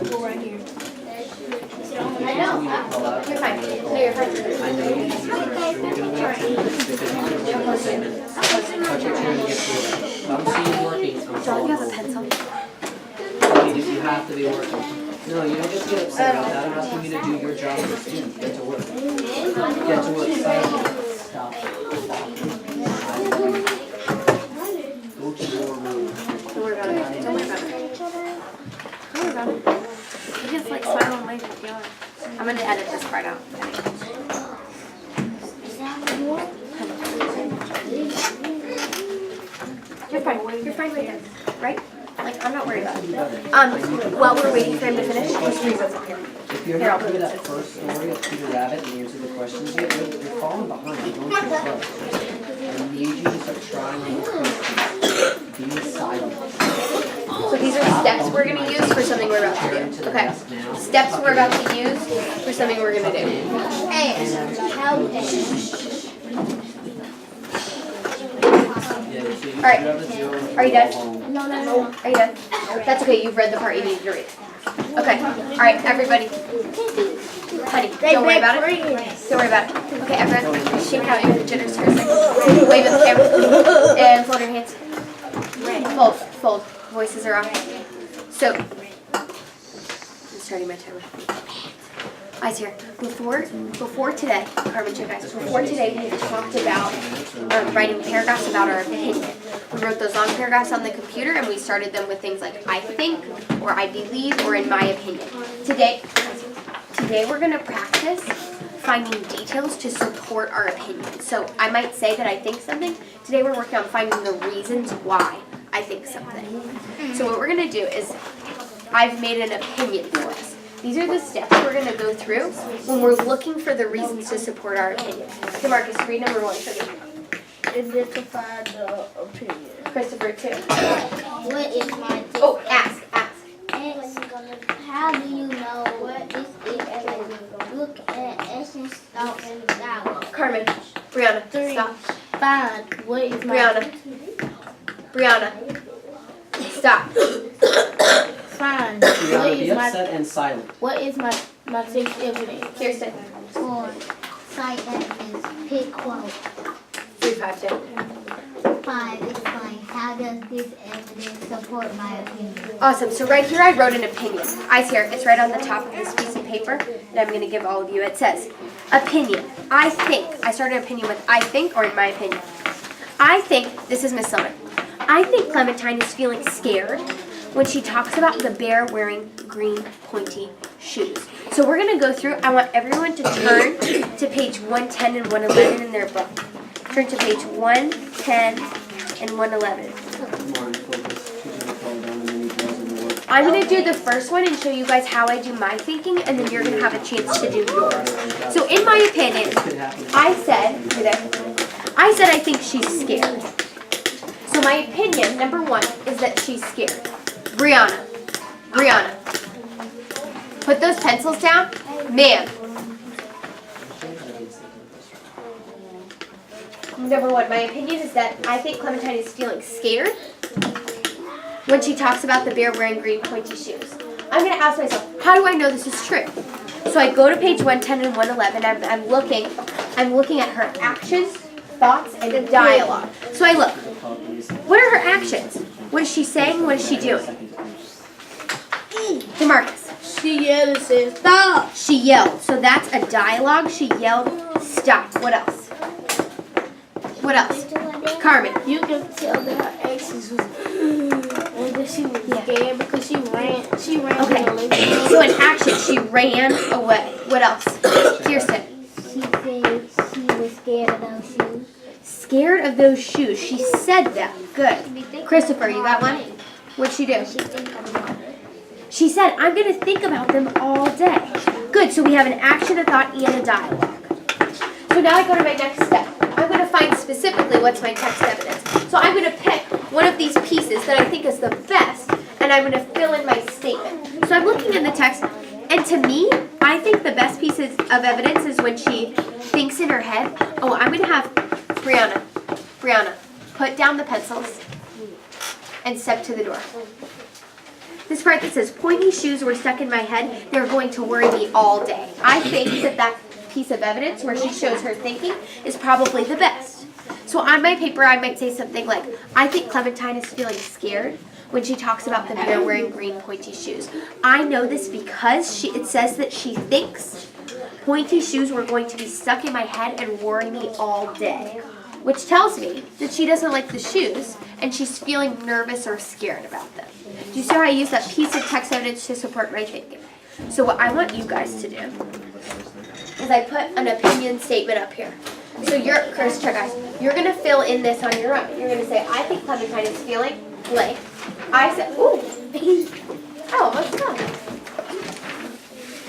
principal right here. I know. You're fine. No, you're fine. I know you guys are sure you're going to wait 2 minutes because you can work on assignment. But you're trying to get through it. If I'm seeing you working, I'm Don't you following have a rules. pencil? You have to be working. No, you don't get to get upset about that. I'm asking you to do your job as a student. Get to work. Get to work. Stop. Go to your room. Don't worry about it. Don't worry about it. Don't worry about it. You just like smile and wave if you are. I'm going to edit this part out. You're fine. You're fine right there. Right? Like, I'm not worried about it. While we're waiting for him to finish, just read what's up here. If you're not through that first story of Peter Rabbit and answer the questions yet, you're falling behind. You're going too slow. I need you to start trying these questions. Be silent. So these are steps we're going to use for something we're about to do. Okay. Steps we're about to use for something we're going to do. Alright. Are you done? No. Are you done? That's okay. You've read the part you needed to read. Okay. Alright, everybody. Honey, don't worry about it. Don't worry about it. Okay, everyone. Shake out your jitters for a second. Wave at the camera. And fold your hands. Fold. Voices are off. So, I'm starting my timer. Eyes here. Before today, Carmen, check guys. Before today, we talked about writing paragraphs about our opinion. We wrote those long paragraphs on the computer, and we started them with things like I think, or I believe, or in my opinion. Today we're going to practice finding details to support our opinion. So I might say that I think something. Today we're working on finding the reasons why I think something. So what we're going to do is I've made an opinion for us. These are the steps we're going to go through when we're looking for the reasons to support our opinion. Okay, Marcus, read number 1 for me. Identify the opinion. Christopher, 2. What is my Oh, ask. How do you know what is it? Look at essence, thought, and dialogue. Carmen, Brianna, 3. stop. Find what is my Brianna, stop. Find Brianna, what be is my upset and silent. what is my 6th evidence. Kirsten, 4. Cite evidence. Pick quote. 3, 5, 2. 5. Explain. How does this evidence support my opinion? Awesome. So right here I wrote an opinion. Eyes here. It's right on the top of this piece of paper that I'm going to give all of you. It says, opinion. I think. I started an opinion with I think or in my opinion. I think, this is Miss Selner. I think Clementine is feeling scared when she talks about the bear wearing green pointy shoes. So we're going to go through. I want everyone to turn to page 110 and 111 in their book. Turn to page 110 and 111. Come on, focus. She's going to fall down and then he goes in the work. I'm going to do the first one and show you guys how I do my thinking, and then you're going to have a chance to do yours. So in my opinion, I said I think she's scared. So my opinion, number 1, is that she's scared. Brianna, put those pencils down. Man. Number 1, my opinion is that I think Clementine is feeling scared when she talks about the bear wearing green pointy shoes. I'm going to ask myself, how do I know this is true? So I go to page 110 and 111. I'm looking at her actions, thoughts, and dialogue. So I look. What are her actions? What is she saying? What is she doing? DeMarcus. She yelled and said, stop! She yelled. So that's a dialogue. She yelled, stop. What else? What else? Carmen. You can tell that her actions was and that she was scared because she ran Okay. to the living room. So in action, she ran away. What else? Kirsten. She said she was scared of those shoes. Scared of those shoes. She said that. Good. Christopher, you got one? What'd she do? She said, I'm going to think about them all day. Good. So we have an action, a thought, and a dialogue. So now I go to my next step. I'm going to find specifically what's my text evidence. So I'm going to pick one of these pieces that I think is the best, and I'm going to fill in my statement. So I'm looking in the text, and to me, I think the best pieces of evidence is when she thinks in her head, oh, I'm going to have Brianna, put down the pencils and step to the door. This part that says, pointy shoes were stuck in my head, they're going to worry me all day. I think that piece of evidence where she shows her thinking is probably the best. So on my paper, I might say something like, I think Clementine is feeling scared when she talks about the bear wearing green pointy shoes. I know this because it says that she thinks pointy shoes were going to be stuck in my head and worry me all day, which tells me that she doesn't like the shoes and she's feeling nervous or scared about them. Do you see how I use that piece of text evidence to support my thinking? So what I want you guys to do is I put an opinion statement up here. So Chris, guys, you're going to fill in this on your own. You're going to say, I think Clementine is feeling blank. I said, ooh, oh, what's that?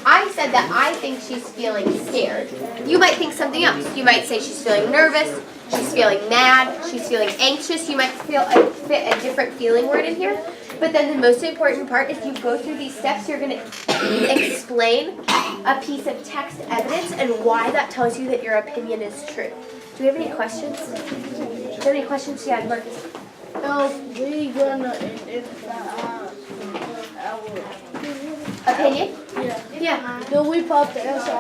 I said that I think she's feeling scared. You might think something else. You might say she's feeling nervous, she's feeling mad, she's feeling anxious. You might fit a different feeling word in here. But then the most important part, if you go through these steps, you're going to explain a piece of text evidence and why that tells you that your opinion is true. Do we have any questions? Do you have any questions? Yeah, Marcus. We're gonna identify our Opinion? Yeah. Do we pop the answer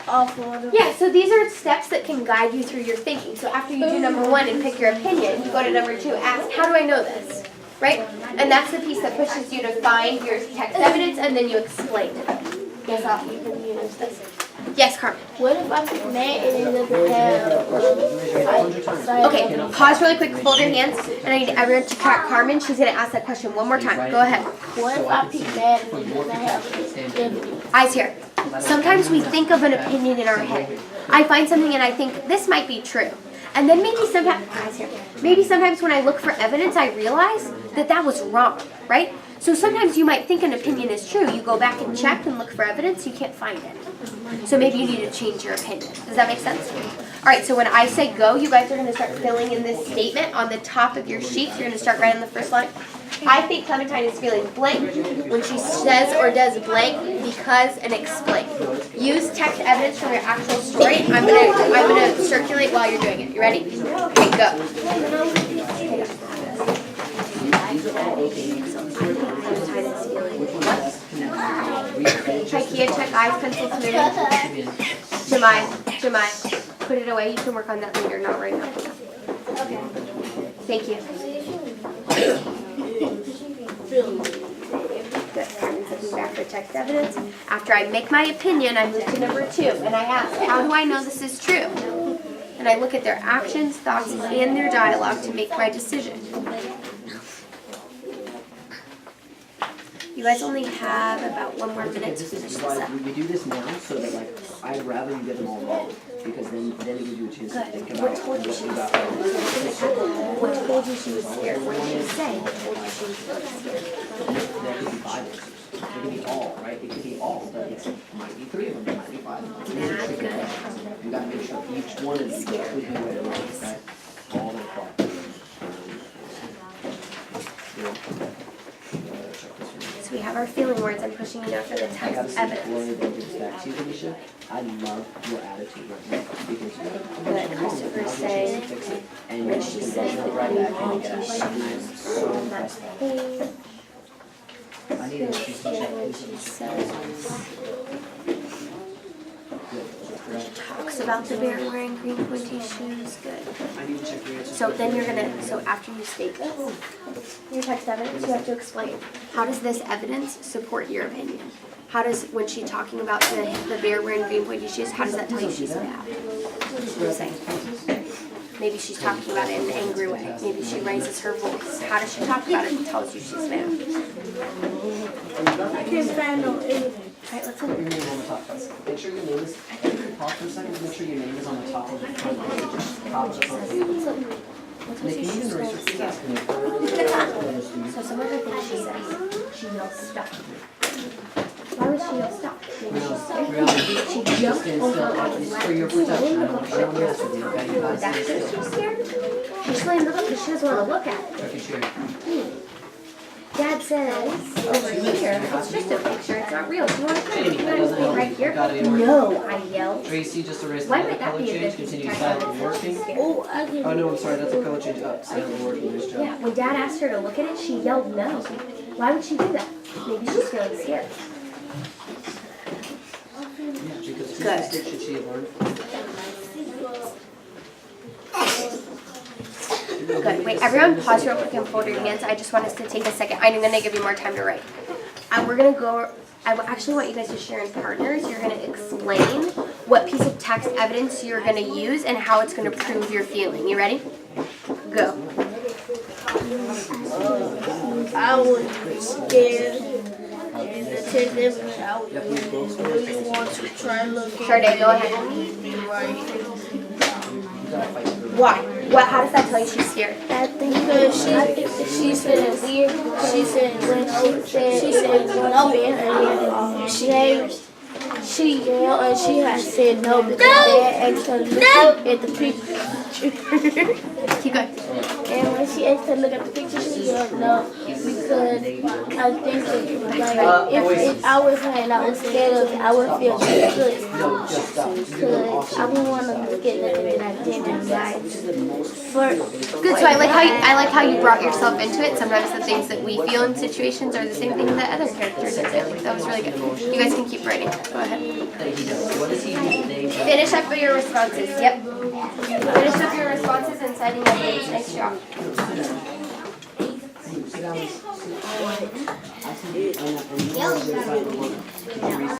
off order? Yeah, so these are steps that can guide you through your thinking. So after you do number 1 and pick your opinion, you go to number 2, ask, how do I know this? Right? And that's the piece that pushes you to find your text evidence and then you explain it. Yes, you can use this. Yes, Carmen. What if I pick Nate and it doesn't have Okay, pause really quick, fold your hands, and I need everyone to track Carmen. She's going to ask that question one more time. Go ahead. What if I pick Nate and it doesn't have evidence? Eyes here. Sometimes we think of an opinion in our head. I find something and I think this might be true. And then maybe sometimes when I look for evidence, I realize that that was wrong, right? So sometimes you might think an opinion is true. You go back and check and look for evidence, you can't find it. So maybe you need to change your opinion. Does that make sense? All right, so when I say go, you guys are going to start filling in this statement on the top of your sheets. You're going to start right on the first line. I think Clementine is feeling blank when she says or does blank because and explain. Use text evidence from your actual story. I'm gonna circulate while you're doing it. You ready? Okay, go. Ikea, check eyes, pencil, committee. Jemai, put it away. You can work on that later, not right now. Thank you. Good. Carmen's looking back for text evidence. After I make my opinion, I move to number 2, and I ask, how do I know this is true? And I look at their actions, thoughts, and their dialogue to make my decision. You guys only have about 1 more minute to finish this up. We do this now so that, like, I'd rather you get them all wrong, because then it gives you a chance to think about What told you she was scared? What told you she was scared? What did she say? What told you she was scared? There could be 5 answers. It could be all, right? It could be all, but it might be 3 of them, it might be 5 of them. These are tricky ones. You gotta make sure each one of these could be right or wrong, right? All the part. So we have our feeling words. I'm pushing you down for the I gotta text say, evidence. before it gets back to you, Alicia, I love your attitude right now, because you have a bunch of Christopher wrong say, to fix it, and when you're she just says gonna the right green back and pointy get it. I'm so impressed. Hey, I need a sheet to check. when she says, talks about the bear wearing green pointy shoes. Good. I need to check your answers. So then so after you state this, your text evidence, you have to explain, how does this evidence support your opinion? How does, when she's talking about the bear wearing green pointy shoes, how does that tell you she's mad? What are you saying? Maybe she's talking about it in an angry way. Maybe she raises her voice. How does she talk about it and tells you she's mad? I can't find no evidence. All right, let's Put look. your name on the top. Make sure your name is, pause for a second, make sure your name is on the top of the front page. Top of the front page. Let's Nick, see, can you she's even erase so your scared. skin? So some of the things she says, she yells stop. Why would she yell stop? Maybe she's scared. She jumped over on the It's for your protection. I don't mess with you, okay? You guys That's stay just still. she's scared. She's laying down because she doesn't want to look at it. Check your chair. Dad says over here, it's just a picture, it's not real. Do you want to come? Jamie, that doesn't help. Right here? Got it anywhere. No, I yelled. Tracy, just erase Why the might that color be a change, good piece of continue text silent evidence? working. Oh, I can. Oh no, I'm sorry, that's a color change up, silent working, nice job. Yeah, when Dad asked her to look at it, she yelled no. Why would she do that? Maybe she's feeling scared. Good. Should she have learned? Good. Wait, everyone pause real quick and fold your hands. I just want us to take a second. I'm going to give you more time to write. We're going to go, I actually want you guys to share in partners. You're going to explain what piece of text evidence you're going to use and how it's going to prove your feeling. You ready? Go. I was scared. And the text evidence, I really want to try and look Sade, at go ahead. right. Why? How does that tell you she's scared? Because she said weird. She said when she said no, she yelled and she had said no because Dad asked her to look at the picture. Keep going. And when she asked her to look at the picture, she yelled no because I think that, like, if I was her and I was scared of it, I would feel good because I wouldn't want to look at nothing that I didn't like. Good. So I like how you brought yourself into it. Sometimes the things that we feel in situations are the same thing that other characters do. That was really good. You guys can keep writing. Go ahead. What does he do today? Finish up your responses. Yep. Finish up your responses and citing evidence. Nice job. Sit down.